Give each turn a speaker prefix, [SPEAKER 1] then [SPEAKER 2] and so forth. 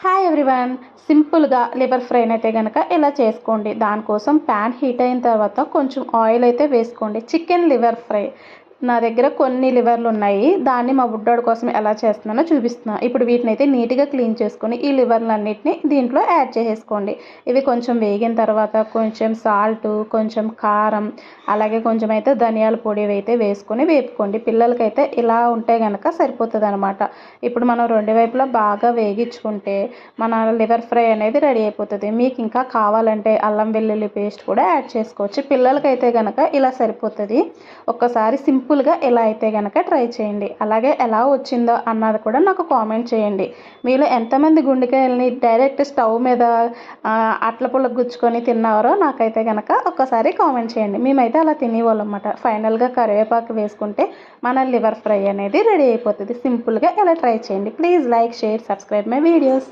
[SPEAKER 1] Hi everyone, సింపుల్గా liver ఫ్రైని అయితే కనుక ఇలా చేసుకోండి. దానికోసం ప్యాన్ హీట్ అయిన తర్వాత కొంచెం ఆయిల్ అయితే వేసుకోండి. చికెన్ లివర్ ఫ్రై నా దగ్గర కొన్ని లివర్లు ఉన్నాయి. దాన్ని మా బుడ్డోడి కోసం ఎలా చేస్తున్నానో చూపిస్తున్నాను. ఇప్పుడు వీటిని అయితే నీట్గా క్లీన్ చేసుకొని ఈ లివర్లన్నిటిని దీంట్లో యాడ్ చేసేసుకోండి. ఇవి కొంచెం వేగిన తర్వాత కొంచెం సాల్ట్, కొంచెం కారం, అలాగే కొంచెం అయితే ధనియాల పొడి అయితే వేసుకొని వేపుకోండి. పిల్లలకైతే ఇలా ఉంటే కనుక సరిపోతుంది అనమాట. ఇప్పుడు మనం రెండు వైపులా బాగా వేగించుకుంటే మన లివర్ ఫ్రై అనేది రెడీ అయిపోతుంది. మీకు ఇంకా కావాలంటే అల్లం వెల్లుల్లి పేస్ట్ కూడా యాడ్ చేసుకోవచ్చు. పిల్లలకైతే కనుక ఇలా సరిపోతుంది. ఒక్కసారి సింపుల్గా ఎలా అయితే కనుక ట్రై చేయండి. అలాగే ఎలా వచ్చిందో అన్నది కూడా నాకు కామెంట్ చేయండి. మీలో ఎంతమంది గుండెకాయలని డైరెక్ట్ స్టవ్ మీద అట్ల పుల్లకి గుచ్చుకొని తిన్నారో నాకైతే కనుక ఒక్కసారి కామెంట్ చేయండి. మేమైతే అలా తినేవాళ్ళం అన్నమాట. ఫైనల్గా కరివేపాకు వేసుకుంటే మన లివర్ ఫ్రై అనేది రెడీ అయిపోతుంది. సింపుల్గా ఎలా ట్రై చేయండి. Please like, share, subscribe my videos.